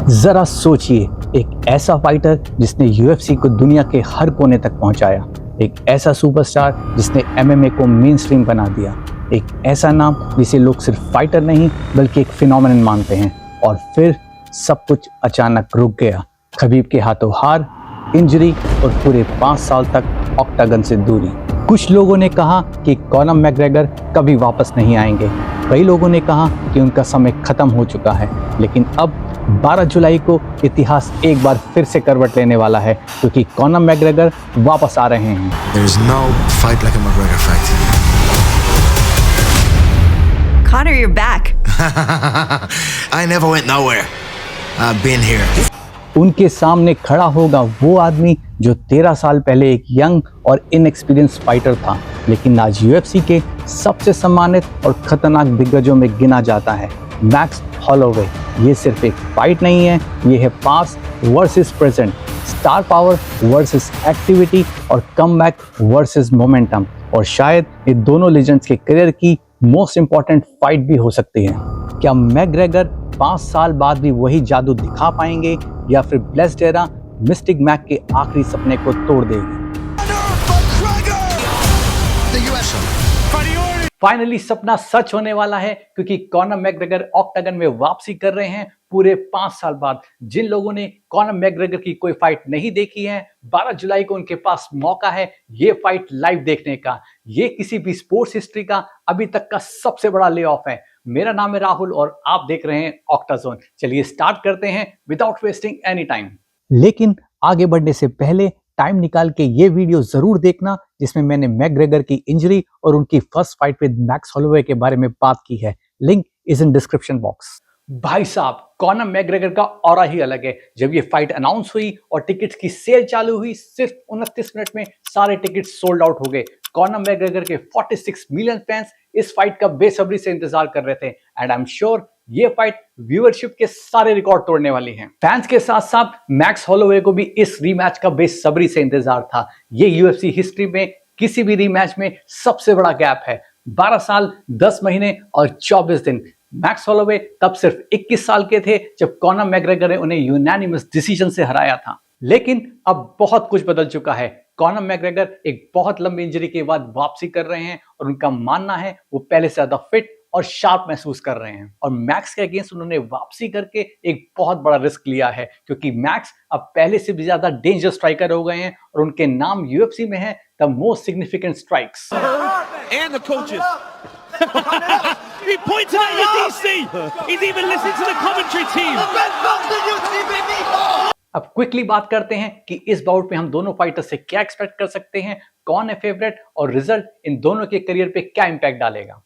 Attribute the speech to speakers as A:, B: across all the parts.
A: जरा सोचिए, एक ऐसा फाइटर जिसने यूएफसी को दुनिया के हर कोने तक पहुंचाया, एक ऐसा सुपरस्टार जिसने एमएमए को मेन स्ट्रीम बना दिया, एक ऐसा नाम जिसे लोग सिर्फ फाइटर नहीं बल्कि एक फिनोमेनन मानते हैं। और फिर सब कुछ अचानक रुक गया। खबीब के हाथों हार, इंजरी और पूरे 5 साल तक ऑक्टागन से दूरी। कुछ लोगों ने कहा कि कॉनर मैकग्रेगर कभी वापस नहीं आएंगे, कई लोगों ने कहा कि उनका समय खत्म हो चुका है। लेकिन अब 12 जुलाई को इतिहास एक बार फिर से करवट लेने वाला है, क्योंकि कॉनर मैकग्रेगर वापस आ रहे हैं।
B: There is no fight like a McGregor fight.
C: Connor, you're back.
B: I never went nowhere. I've been here.
A: उनके सामने खड़ा होगा वो आदमी जो 13 साल पहले एक यंग और इनएक्सपीरियंस फाइटर था, लेकिन आज यूएफसी के सबसे सम्मानित और खतरनाक दिग्गजों में गिना जाता है, मैक्स हॉलोवे। ये सिर्फ एक फाइट नहीं है, ये है past versus present, star power versus activity और कमबैक वर्सेस मोमेंटम। और शायद ये दोनों लेजेंड्स के करियर की मोस्ट इंपॉर्टेंट फाइट भी हो सकती है। क्या मैकग्रेगर 5 साल बाद भी वही जादू दिखा पाएंगे, या फिर ब्लेस्ड एरा मिस्टिक मैक के आखिरी सपने को तोड़ देगी? फाइनली सपना सच होने वाला है, क्योंकि कॉनर मैकग्रेगर ऑक्टागन में वापसी कर रहे हैं पूरे 5 साल बाद। जिन लोगों ने कॉनर मैकग्रेगर की कोई फाइट नहीं देखी है, 12 जुलाई को उनके पास मौका है ये फाइट लाइव देखने का। ये किसी भी स्पोर्ट्स हिस्ट्री का अभी तक का सबसे बड़ा ले ऑफ है। मेरा नाम है राहुल और आप देख रहे हैं ऑक्टाजोन। चलिए स्टार्ट करते हैं विदाउट वेस्टिंग एनी टाइम। लेकिन आगे बढ़ने से पहले टाइम निकाल के ये वीडियो जरूर देखना, जिसमें मैंने मैकग्रेगर की इंजरी और उनकी first fight with max Holloway के बारे में बात की है। Link is in description box. भाई साहब, कॉनर मैकग्रेगर का ऑरा ही अलग है। जब ये फाइट अनाउंस हुई और टिकट्स की सेल चालू हुई, सिर्फ 29 मिनट में सारे टिकट्स सोल्ड आउट हो गए। कॉनर मैकग्रेगर के 46 मिलियन फैंस इस फाइट का बेसब्री से इंतजार कर रहे थे, एंड आई एम श्योर ये फाइट व्यूअरशिप के सारे रिकॉर्ड तोड़ने वाली है। फैंस के साथ साथ मैक्स हॉलोवे को भी इस रीमैच का बेसब्री से इंतजार था। ये यूएफसी हिस्ट्री में किसी भी रीमैच में सबसे बड़ा गैप है। 12 साल 10 महीने और 24 दिन। मैक्स हॉलोवे तब सिर्फ 21 साल के थे जब कॉनर मैकग्रेगर ने उन्हें यूनानिमस डिसीजन से हराया था। लेकिन अब बहुत कुछ बदल चुका है। कॉनर मैकग्रेगर एक बहुत लंबी इंजरी के बाद वापसी कर रहे हैं और उनका मानना है वो पहले से ज्यादा फिट और शार्प महसूस कर रहे हैं। और मैक्स के अगेंस्ट उन्होंने वापसी करके एक बहुत बड़ा रिस्क लिया है, क्योंकि मैक्स अब पहले से भी ज्यादा डेंजर स्ट्राइकर हो गए हैं और उनके नाम यूएफसी में है the most significant strikes.
D: And the coaches. He pointed at the DC. He's even listening to the commentary team.
A: अब क्विकली बात करते हैं कि इस बाउट में हम दोनों फाइटर से क्या एक्सपेक्ट कर सकते हैं, कौन है फेवरेट और रिजल्ट इन दोनों के करियर पे क्या इंपैक्ट डालेगा।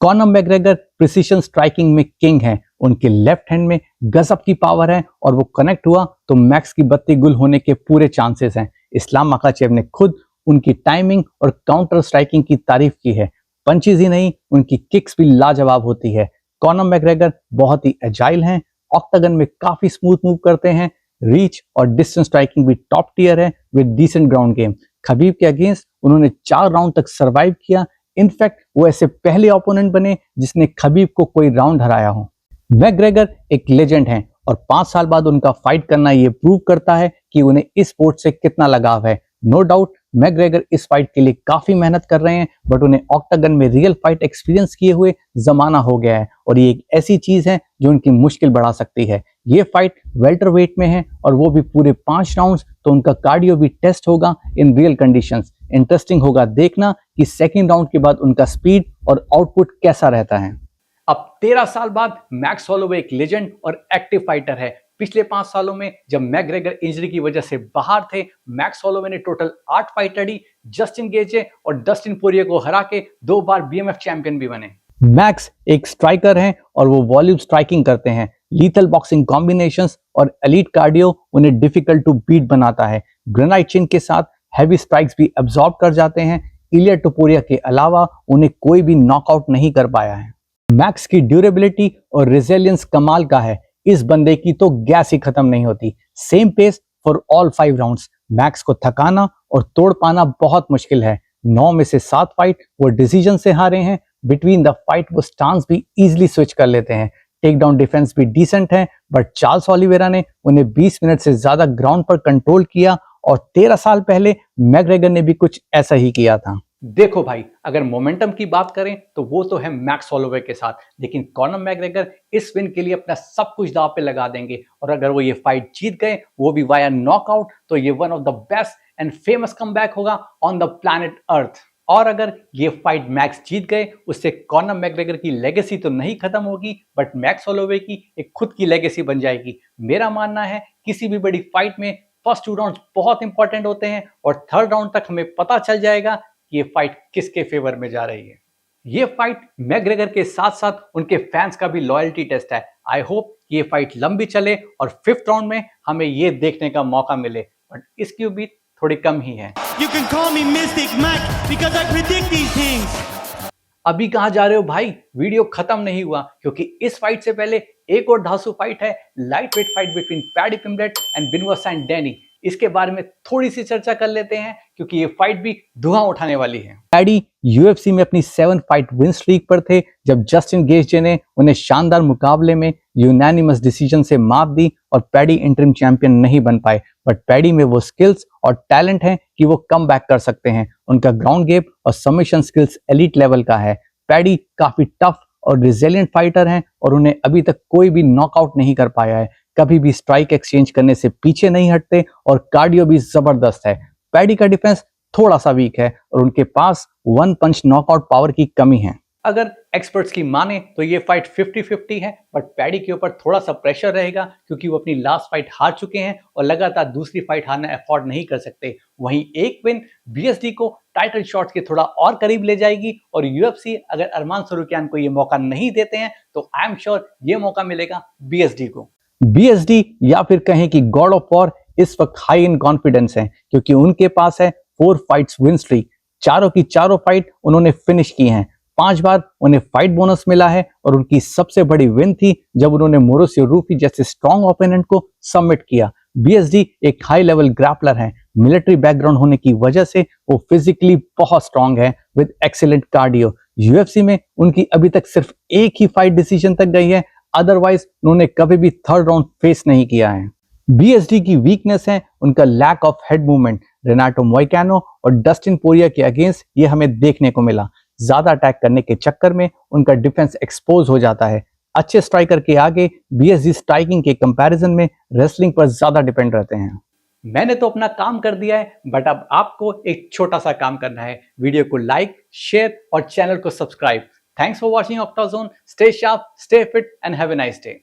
A: कॉनर मैकग्रेगर प्रिसीजन स्ट्राइकिंग में किंग हैं। उनके लेफ्ट हैंड में गजब की पावर है और वो कनेक्ट हुआ तो मैक्स की बत्ती गुल होने के पूरे चांसेस हैं। इस्लाम मखाचेव ने खुद उनकी टाइमिंग और काउंटर स्ट्राइकिंग की तारीफ की है। पंचेज ही नहीं, उनकी किक्स भी लाजवाब होती है। कॉनर मैकग्रेगर बहुत ही एजाइल हैं, ऑक्टागन में काफी स्मूथ मूव करते हैं, रीच और डिस्टेंस स्ट्राइकिंग भी टॉप टियर है with decent ground game. Khabib के अगेंस्ट उन्होंने 4 राउंड तक सरवाइव किया। इनफैक्ट वो ऐसे पहले ओपोनेंट बने जिसने खबीब को कोई राउंड हराया हो। मैकग्रेगर एक लेजेंड हैं और 5 साल बाद उनका फाइट करना ये प्रूव करता है कि उन्हें इस स्पोर्ट से कितना लगाव है। नो डाउट मैकग्रेगर इस फाइट के लिए काफी मेहनत कर रहे हैं, बट उन्हें ऑक्टागन में रियल फाइट एक्सपीरियंस किए हुए जमाना हो गया है और ये एक ऐसी चीज है जो उनकी मुश्किल बढ़ा सकती है। ये फाइट वेल्टरवेट में है और वो भी पूरे 5 राउंड्स, तो उनका कार्डियो भी टेस्ट होगा इन रियल कंडीशंस। इंटरेस्टिंग होगा देखना कि सेकंड राउंड के बाद उनका स्पीड और आउटपुट कैसा रहता है। अब 13 साल बाद मैक्स हॉलोवे एक लेजेंड और एक्टिव फाइटर है। पिछले 5 सालों में जब मैकग्रेगर इंजरी की वजह से बाहर थे, मैक्स हॉलोवे ने टोटल 8 फाइट लड़ी, जस्टिन गेजे और डस्टिन पोरिये को हरा के 2 बार बीएमएफ चैंपियन भी बने। मैक्स एक स्ट्राइकर हैं और वो वॉल्यूम स्ट्राइकिंग करते हैं। लीथल बॉक्सिंग कॉम्बिनेशंस और एलीट कार्डियो उन्हें डिफिकल्ट टू बीट बनाता है। ग्रेनाइट चिन के साथ हैवी स्ट्राइक्स भी एब्जॉर्ब कर जाते हैं। इलिया टोपुरिया के अलावा उन्हें कोई भी नॉकआउट नहीं कर पाया है। मैक्स की ड्यूरेबिलिटी और रेजिलियंस कमाल का है। इस बंदे की तो गैस ही खत्म नहीं होती। Same pace for all 5 rounds. Max को थकाना और तोड़ पाना बहुत मुश्किल है। 9 में से 7 फाइट वो डिसीजन से हारे हैं। बिटवीन द फाइट वो स्टांस भी इजीली स्विच कर लेते हैं। टेक डाउन डिफेंस भी डिसेंट है, बट चार्ल्स ओलिवेरा ने उन्हें 20 मिनट से ज्यादा ग्राउंड पर कंट्रोल किया और 13 साल पहले मैकग्रेगर ने भी कुछ ऐसा ही किया था। देखो भाई, अगर मोमेंटम की बात करें तो वो तो है मैक्स होलोवे के साथ, लेकिन कॉनर मैकग्रेगर इस विन के लिए अपना सब कुछ दांव पे लगा देंगे और अगर वो ये फाइट जीत गए, वो भी वाया नॉकआउट, तो ये one of the best and famous comeback होगा ऑन द प्लैनेट अर्थ। और अगर ये फाइट मैक्स जीत गए, उससे कॉनर मैकग्रेगर की लेगेसी तो नहीं खत्म होगी, बट मैक्स होलोवे की एक खुद की लेगेसी बन जाएगी। मेरा मानना है किसी भी बड़ी फाइट में फर्स्ट 2 राउंड बहुत इंपॉर्टेंट होते हैं और थर्ड राउंड तक हमें पता चल जाएगा कि ये फाइट किसके फेवर में जा रही है। ये फाइट मैकग्रेगर के साथ साथ उनके फैंस का भी लॉयल्टी टेस्ट है। आई होप कि ये फाइट लंबी चले और 5th राउंड में हमें ये देखने का मौका मिले, बट इसकी उम्मीद थोड़ी कम ही है।
E: You can call me Mystic Mac because I predict these things.
A: अभी कहां जा रहे हो भाई? वीडियो खत्म नहीं हुआ, क्योंकि इस फाइट से पहले एक और धांसू फाइट है, lightweight fight between Paddy Pimblett and Benoit Saint Denis. इसके बारे में थोड़ी सी चर्चा कर लेते हैं, क्योंकि ये फाइट भी धुआं उठाने वाली है। पैडी यूएफसी में अपनी 7 फाइट विन स्ट्रीक पर थे जब जस्टिन गेजे ने उन्हें शानदार मुकाबले में यूनानिमस डिसीजन से मात दी और पैडी इंटरिम चैंपियन नहीं बन पाए, बट पैडी में वो स्किल्स और टैलेंट है कि वो कम बैक कर सकते हैं। उनका ग्राउंड गेम और सबमिशन स्किल्स एलीट लेवल का है। पैडी काफी टफ और रिजिलिएंट फाइटर हैं और उन्हें अभी तक कोई भी नॉकआउट नहीं कर पाया है। कभी भी स्ट्राइक एक्सचेंज करने से पीछे नहीं हटते और कार्डियो भी जबरदस्त है। पैडी का डिफेंस थोड़ा सा वीक है और उनके पास 1 पंच नॉकआउट पावर की कमी है। अगर एक्सपर्ट्स की माने तो ये फाइट 50-50 है, बट पैडी के ऊपर थोड़ा सा प्रेशर रहेगा क्योंकि वो अपनी लास्ट फाइट हार चुके हैं और लगातार दूसरी फाइट हारना अफोर्ड नहीं कर सकते। वहीं एक विन बीएसडी को टाइटल शॉट्स के थोड़ा और करीब ले जाएगी और यूएफसी अगर अरमान सरूकियान को ये मौका नहीं देते हैं तो आई एम श्योर ये मौका मिलेगा बीएसडी को। बीएसडी या फिर कहें कि गॉड ऑफ वॉर इस वक्त हाई इन कॉन्फिडेंस है, क्योंकि उनके पास है 4 फाइट्स विन स्ट्रीक। चारों की चारों फाइट उन्होंने फिनिश की हैं। 5 बार उन्हें फाइट बोनस मिला है और उनकी सबसे बड़ी विन थी जब उन्होंने मोरोसियो रूफी जैसे स्ट्रॉन्ग ओपोनेंट को सबमिट किया। बीएसडी एक हाई लेवल ग्रैपलर है। मिलिट्री बैकग्राउंड होने की वजह से वो फिजिकली बहुत स्ट्रॉन्ग है विद एक्सीलेंट कार्डियो। यूएफसी में उनकी अभी तक सिर्फ एक ही फाइट डिसीजन तक गई है, अदरवाइज उन्होंने कभी भी थर्ड राउंड फेस नहीं किया है। बीएसडी की वीकनेस है उनका lack of head movement. Renato Moicano और डस्टिन पोरिया के अगेंस्ट ये हमें देखने को मिला। ज्यादा अटैक करने के चक्कर में उनका डिफेंस एक्सपोज हो जाता है। अच्छे स्ट्राइकर के आगे बीएसडी स्ट्राइकिंग के कंपैरिजन में रेसलिंग पर ज्यादा डिपेंड रहते हैं। मैंने तो अपना काम कर दिया है, बट अब आपको एक छोटा सा काम करना है। वीडियो को लाइक, शेयर और चैनल को subscribe. Thanks for watching Octazone. Stay sharp, stay fit, and have a nice day.